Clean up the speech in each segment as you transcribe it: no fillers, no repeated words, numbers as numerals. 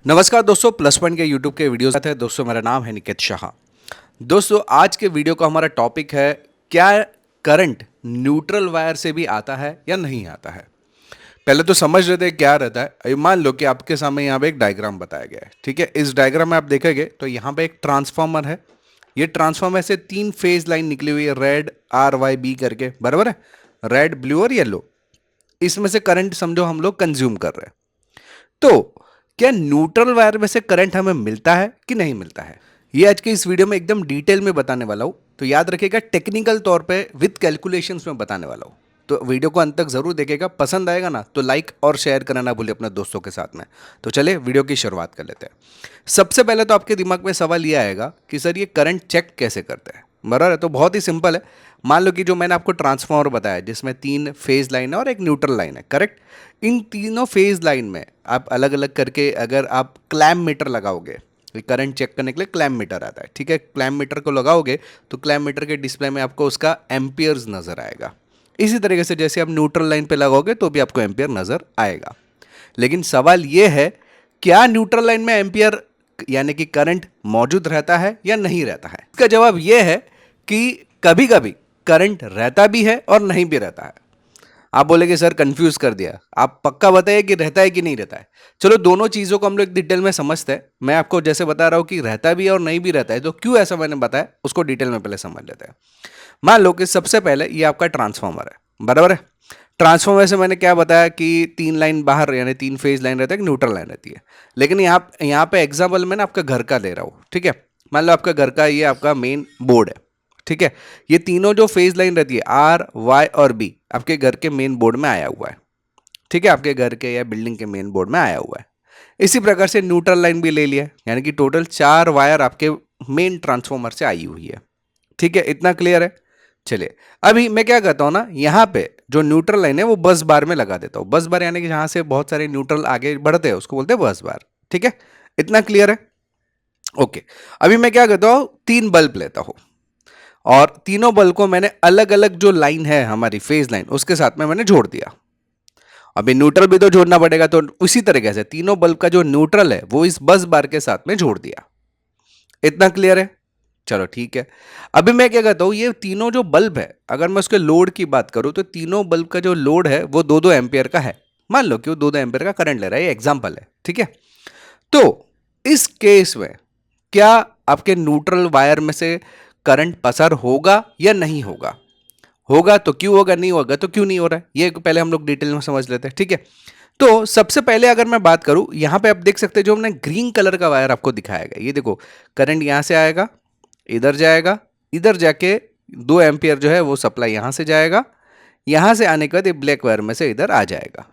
नमस्कार दोस्तों, plus point के यूट्यूब के वीडियो साथ है। दोस्तों मेरा नाम है निकेत शाह। दोस्तों आज के वीडियो का हमारा टॉपिक है, क्या करंट न्यूट्रल वायर से भी आता है या नहीं आता है। पहले तो समझ लेते हैं क्या रहता है। अभी मान लो कि आपके सामने यहाँ पे एक डायग्राम बताया गया है, ठीक है। इस डायग्राम में आप देखेंगे तो यहाँ पे एक ट्रांसफार्मर है। ये ट्रांसफार्मर से 3 फेज लाइन निकली हुई है, रेड आर वाई बी करके, बराबर है। रेड, ब्लू और येलो, इसमें से करंट समझो हम लोग कंज्यूम कर रहे हैं। तो क्या न्यूट्रल वायर में से करंट हमें मिलता है कि नहीं मिलता है, ये आज के इस वीडियो में एकदम डिटेल में बताने वाला हूं। तो याद रखिएगा, टेक्निकल तौर पे विद कैलकुलेशंस में बताने वाला हूं। तो वीडियो को अंत तक जरूर देखिएगा। पसंद आएगा ना तो लाइक और शेयर करना ना भूलिए अपने दोस्तों के साथ में। तो चलिए वीडियो की शुरुआत कर लेते हैं। सबसे पहले तो आपके दिमाग में सवाल यह आएगा कि सर ये करंट चेक कैसे करते हैं, बराबर है। तो बहुत ही सिंपल है। मान लो कि जो मैंने आपको ट्रांसफार्मर बताया जिसमें 3 फेज लाइन है और एक न्यूट्रल लाइन है, करेक्ट। इन तीनों फेज लाइन में आप अलग अलग करके अगर आप क्लैम मीटर लगाओगे, करंट चेक करने के लिए क्लैम मीटर आता है, ठीक है। क्लैम मीटर को लगाओगे तो क्लैम मीटर के डिस्प्ले में आपको उसका एम्पियर्स नजर आएगा। इसी तरीके से जैसे आप न्यूट्रल लाइन पे लगाओगे तो भी आपको एम्पियर नजर आएगा। लेकिन सवाल यह है, क्या न्यूट्रल लाइन में एम्पियर यानी कि करंट मौजूद रहता है या नहीं रहता है। इसका जवाब यह है कि कभी कभी करंट रहता भी है और नहीं भी रहता है। आप बोलेंगे सर कंफ्यूज कर दिया, आप पक्का बताइए कि रहता है कि नहीं रहता है। चलो दोनों चीज़ों को हम लोग डिटेल में समझते हैं। मैं आपको जैसे बता रहा हूं कि रहता भी है और नहीं भी रहता है, तो क्यों ऐसा मैंने बताया उसको डिटेल में पहले समझ लेते हैं। मान लो कि सबसे पहले ये आपका ट्रांसफार्मर है, बराबर है। ट्रांसफार्मर से मैंने क्या बताया कि 3 लाइन बाहर यानी 3 फेज लाइन रहता है, न्यूट्रल लाइन रहती है। लेकिन यहाँ पे एग्जाम्पल मैं ना आपका घर का ले रहा हूँ, ठीक है। मान लो आपका घर का ये आपका मेन बोर्ड है, ठीक है। ये तीनों जो फेज लाइन रहती है आर वाई और बी आपके घर के मेन बोर्ड में आया हुआ है, ठीक है। आपके घर के या बिल्डिंग के मेन बोर्ड में आया हुआ है। इसी प्रकार से न्यूट्रल लाइन भी ले लिया, यानी कि टोटल 4 वायर आपके मेन ट्रांसफॉर्मर से आई हुई है, ठीक है। इतना क्लियर है। चलिए अभी मैं क्या करता हूं ना, यहां पे जो न्यूट्रल लाइन है वो बस बार में लगा देता हूं। बस बार यानी कि जहां से बहुत सारे न्यूट्रल आगे बढ़ते हैं उसको बोलते हैं बस बार, ठीक है। इतना क्लियर है, ओके। अभी मैं क्या करता हूं, 3 बल्ब लेता हूं और तीनों बल्ब को मैंने अलग अलग जो लाइन है हमारी फेज लाइन उसके साथ में मैंने जोड़ दिया। अभी न्यूट्रल भी तो जोड़ना पड़ेगा, तो उसी तरीके से तीनों बल्ब का जो न्यूट्रल है वो इस बस बार के साथ में जोड़ दिया। इतना क्लियर है, चलो ठीक है। अभी मैं क्या कहता हूं, ये तीनों जो बल्ब है अगर मैं उसके लोड की बात करूं तो तीनों बल्ब का जो लोड है वो 2-2 एम्पियर का है। मान लो कि वो 2-2 एम्पियर का करंट ले रहा है, ये एग्जांपल है, ठीक है। तो इस केस में क्या आपके न्यूट्रल वायर में से करंट पसार होगा या नहीं होगा। होगा तो क्यों होगा, नहीं होगा तो क्यों नहीं हो रहा है, ये पहले हम लोग डिटेल में समझ लेते हैं, ठीक है। तो सबसे पहले अगर मैं बात करूं, यहां पे आप देख सकते हैं जो हमने ग्रीन कलर का वायर आपको दिखाया गया, ये देखो करंट यहां से आएगा, इधर जाएगा, इधर जाके 2 एम्पियर जो है वो सप्लाई यहां से जाएगा, यहां से आने के बाद ये ब्लैक वायर में से इधर आ जाएगा।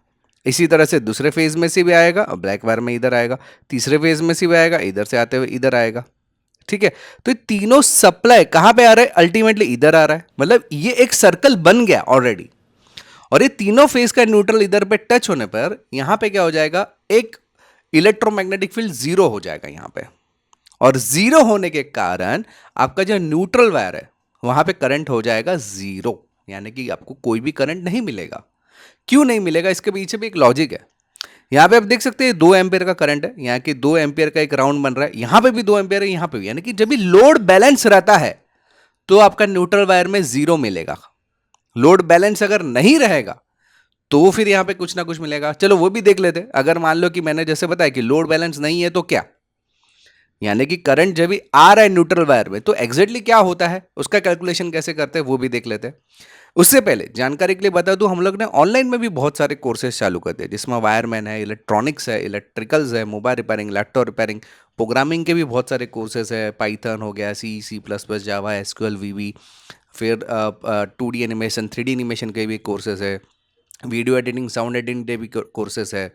इसी तरह से दूसरे फेज में से भी आएगा और ब्लैक वायर में इधर आएगा, तीसरे फेज में से भी आएगा, इधर से आते हुए इधर आएगा, ठीक है। तो ये तीनों सप्लाई कहां पे आ रहा है, अल्टीमेटली इधर आ रहा है। मतलब ये एक सर्कल बन गया ऑलरेडी। और ये तीनों फेज का न्यूट्रल इधर पे टच होने पर यहां पे क्या हो जाएगा, एक इलेक्ट्रोमैग्नेटिक फील्ड जीरो हो जाएगा यहां पे। और जीरो होने के कारण आपका जो न्यूट्रल वायर है वहां पे करंट हो जाएगा जीरो, यानी कि आपको कोई भी करंट नहीं मिलेगा। क्यों नहीं मिलेगा, इसके पीछे भी एक लॉजिक है। यहां पे आप देख सकते हैं 2 एम्पियर का करंट है, यहां की 2 एम्पियर का एक राउंड बन रहा है, यहां पे भी 2 एम्पियर है, यहां पे भी, यानी कि जब भी लोड बैलेंस रहता है तो आपका न्यूट्रल वायर में जीरो मिलेगा। लोड बैलेंस अगर नहीं रहेगा तो फिर यहां पे कुछ ना कुछ मिलेगा। चलो वो भी देख लेते हैं। अगर मान लो कि मैंने जैसे बताया कि लोड बैलेंस नहीं है तो क्या, यानी कि करंट जब भी आ रहा है न्यूट्रल वायर में तो एग्जैक्टली क्या होता है उसका कैलकुलेशन कैसे करते हैं वो भी देख लेते हैं। उससे पहले जानकारी के लिए बता दूं, हम लोग ने ऑनलाइन में भी बहुत सारे कोर्सेज चालू कर दिए, जिसमें वायरमैन है, इलेक्ट्रॉनिक्स है, इलेक्ट्रिकल्स है, mobile repairing, laptop repairing, programming के भी बहुत सारे कोर्सेज है। पाइथन हो गया, C++, जावा, एसक्यूएल, वीबी, फिर 2D एनिमेशन, 3D एनिमेशन के भी कोर्सेज है, वीडियो एडिटिंग, साउंड एडिटिंग के भी कोर्सेज है,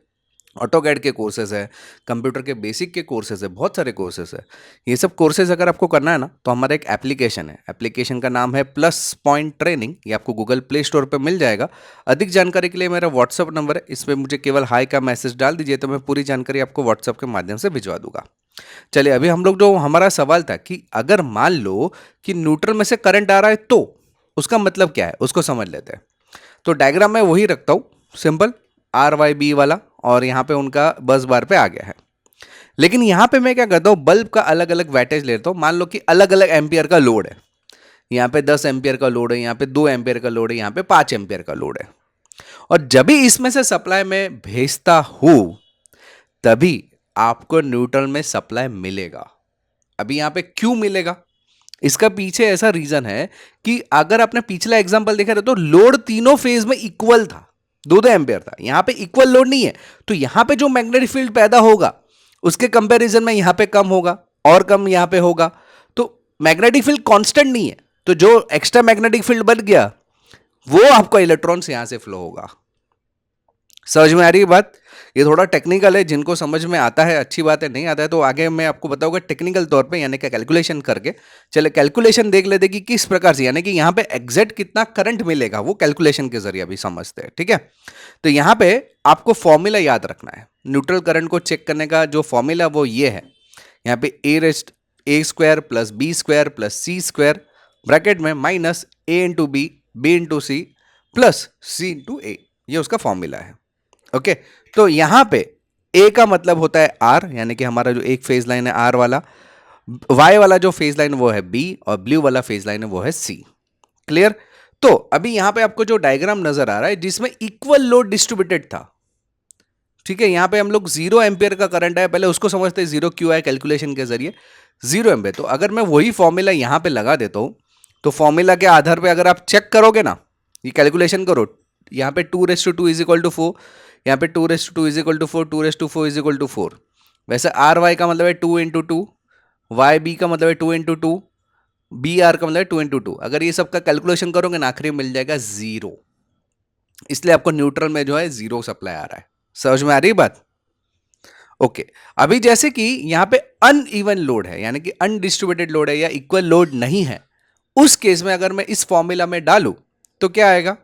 ऑटोकैड के कोर्सेज है, कंप्यूटर के बेसिक के कोर्सेज है, बहुत सारे कोर्सेज है। ये सब कोर्सेज अगर आपको करना है ना तो हमारा एक एप्लीकेशन है, एप्लीकेशन का नाम है प्लस पॉइंट ट्रेनिंग। ये आपको गूगल प्ले स्टोर पर मिल जाएगा। अधिक जानकारी के लिए मेरा व्हाट्सअप नंबर है, इस पर मुझे केवल हाई का मैसेज डाल दीजिए तो मैं पूरी जानकारी आपको व्हाट्सअप के माध्यम से भिजवा दूंगा। चलिए अभी हम लोग जो हमारा सवाल था कि अगर मान लो कि न्यूट्रल में से करंट आ रहा है तो उसका मतलब क्या है उसको समझ लेते हैं। तो डायग्राम मैं वही रखता हूँ, सिंपल आर वाई बी वाला, और यहाँ पे उनका बस बार पे आ गया है। लेकिन यहाँ पे मैं क्या करता हूँ, बल्ब का अलग अलग वैटेज लेता हूँ। मान लो कि अलग अलग एम्पियर का लोड है, यहाँ पे 10 एम्पियर का लोड है, यहाँ पे 2 एम्पियर का लोड है, यहाँ पे 5 एम्पियर का लोड है, और जब भी इसमें से सप्लाई में भेजता हूं तभी आपको न्यूट्रल में सप्लाई मिलेगा। अभी यहां पे क्यों मिलेगा, इसका पीछे ऐसा रीजन है कि अगर आपने पिछला एग्जांपल देखा तो लोड तीनों फेज में इक्वल था, 2-2 एम्पियर था। यहां पे इक्वल लोड नहीं है, तो यहां पे जो मैग्नेटिक फील्ड पैदा होगा उसके कंपैरिजन में यहां पे कम होगा और कम यहां पे होगा, तो मैग्नेटिक फील्ड कांस्टेंट नहीं है। तो जो एक्स्ट्रा मैग्नेटिक फील्ड बन गया वो आपको इलेक्ट्रॉन्स यहां से फ्लो होगा। समझ में आ रही है बात? ये थोड़ा टेक्निकल है, जिनको समझ में आता है अच्छी बात है, नहीं आता है तो आगे मैं आपको बताऊंगा टेक्निकल तौर पे, यानी कि कैलकुलेशन करके। चले कैलकुलेशन देख लेते कि किस प्रकार से, यानी कि यहाँ पे एग्जैक्ट कितना करंट मिलेगा वो कैलकुलेशन के जरिए भी समझते हैं, ठीक है। तो यहाँ पे आपको फॉर्मूला याद रखना है। न्यूट्रल करंट को चेक करने का जो फॉर्मूला वो ये है, यहाँ पे A square plus B square plus C square bracket में minus A into B into C plus C into A, ये उसका फॉर्मूला है। ओके, तो यहां पे ए का मतलब होता है आर, यानी कि हमारा जो एक फेज लाइन है आर वाला, वाई वाला जो फेज लाइन वो है बी, और ब्लू वाला फेज लाइन है वो है सी। क्लियर? तो अभी यहां पे आपको जो डायग्राम नजर आ रहा है जिसमें इक्वल लोड डिस्ट्रीब्यूटेड था, ठीक है। यहां पे हम लोग 0 एम्पियर का करंट है, पहले उसको समझते हैं, 0 क्यों आए कैलकुलेशन के जरिए 0 एम्पियर। तो अगर मैं वही फॉर्मूला यहां पे लगा देता हूं तो फॉर्मूला के आधार पे अगर आप चेक करोगे ना, ये कैलकुलेशन करो, यहां पे 2:2 इज इक्वल टू 4, यहाँ पे 2:2 is equal to 4, 2:4 is equal to 4। वैसे आर वाई का मतलब है 2 इंटू 2, वाई बी का मतलब है 2 इंटू 2, बी आर का मतलब है 2 इंटू 2। अगर ये सब का कैलकुलेशन करोगे ना आखिरी में मिल जाएगा 0, इसलिए आपको न्यूट्रल में जो है 0 सप्लाई आ रहा है। समझ में आ रही बात? ओके, अभी जैसे कि यहाँ पे अनइवन लोड है, यानी कि अनडिस्ट्रीब्यूटेड लोड है या इक्वल लोड नहीं है, उस केस में अगर मैं इस फॉर्मूला में डालूं तो क्या आएगा।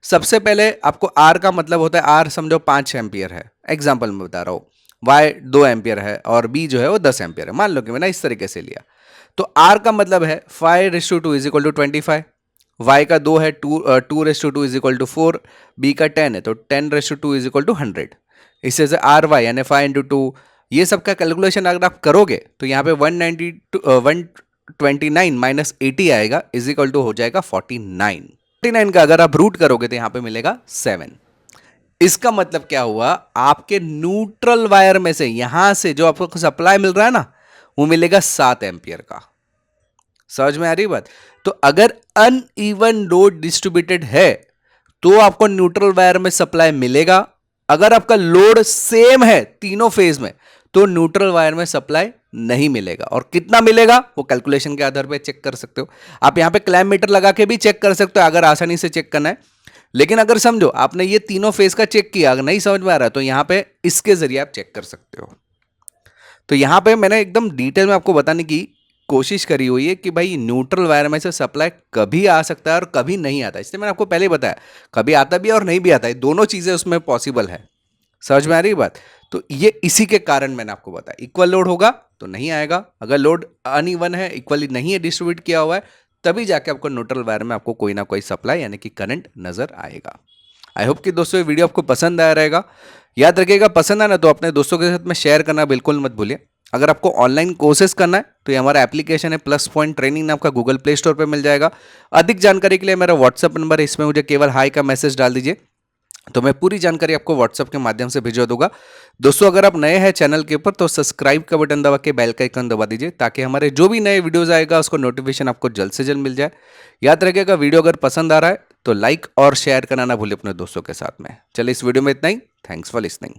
सबसे पहले आपको आर का मतलब होता है, आर समझो 5 एम्पियर है, एग्जाम्पल में बता रहा हूं, वाई 2 एम्पियर है और बी जो है वो 10 एम्पियर है, मान लो कि मैंने इस तरीके से लिया। तो आर का मतलब है 5:2 इज इक्वल टू 25, वाई का 2 है 2:2 इज इक्वल टू 4, बी का 10 है तो 10:2 इज इक्वल टू 100। इससे से आर वाई यानी 5 × 2, ये सब का कैलकुलेशन अगर आप करोगे तो यहाँ पे 129 माइनस 80 आएगा, इज इक्वल टू हो जाएगा 49। 49 का अगर आप रूट करोगे तो यहाँ पे मिलेगा 7। इसका मतलब क्या हुआ, आपके न्यूट्रल वायर में से यहां से जो आपको सप्लाई मिल रहा है ना वो मिलेगा 7 एम्पियर का। समझ में आ रही बात? तो अगर अनइवन लोड डिस्ट्रीब्यूटेड है तो आपको न्यूट्रल वायर में सप्लाई मिलेगा। अगर आपका लोड सेम है तीनों फेज में तो न्यूट्रल वायर में सप्लाई नहीं मिलेगा। और कितना मिलेगा वो कैलकुलेशन के आधार पर चेक कर सकते हो। आप यहां पे क्लैम्प मीटर लगा के भी चेक कर सकते हो अगर आसानी से चेक करना है। लेकिन अगर समझो आपने ये तीनों फेज का चेक किया, अगर नहीं समझ में आ रहा तो यहां पे इसके जरिए आप चेक कर सकते हो। तो यहां पे मैंने एकदम डिटेल में आपको बताने की कोशिश करी हुई है कि भाई न्यूट्रल वायर में से सप्लाई कभी आ सकता है और कभी नहीं आता। इसलिए मैंने आपको पहले बताया कभी आता भी और नहीं भी आता है, दोनों चीजें उसमें पॉसिबल है। समझ में आ रही बात? तो ये इसी के कारण मैंने आपको बताया, इक्वल लोड होगा तो नहीं आएगा, अगर लोड अनइवन है, इक्वली नहीं है डिस्ट्रीब्यूट किया हुआ है, तभी जाके आपको न्यूट्रल वायर में आपको कोई ना कोई सप्लाई यानी कि करंट नजर आएगा। आई होप कि दोस्तों ये वीडियो आपको पसंद आया रहेगा। याद रखिएगा पसंद आना तो अपने दोस्तों के साथ में शेयर करना बिल्कुल मत भूलिए। अगर आपको ऑनलाइन कोर्सेज करना है तो ये हमारा एप्लीकेशन है प्लस पॉइंट ट्रेनिंग नाम का, गूगल प्ले स्टोर पर मिल जाएगा। अधिक जानकारी के लिए मेरा व्हाट्सअप नंबर है, इसमें मुझे केवल हाई का मैसेज डाल दीजिए तो मैं पूरी जानकारी आपको व्हाट्सएप के माध्यम से भिजवा दूंगा। दोस्तों अगर आप नए हैं चैनल के ऊपर तो सब्सक्राइब का बटन दबा के बेल का आइकन दबा दीजिए ताकि हमारे जो भी नए वीडियोस आएगा उसको नोटिफिकेशन आपको जल्द से जल्द मिल जाए। याद रखिएगा वीडियो अगर पसंद आ रहा है तो लाइक और शेयर करना ना भूलिए अपने दोस्तों के साथ में। चलिए इस वीडियो में इतना ही। Thanks for listening.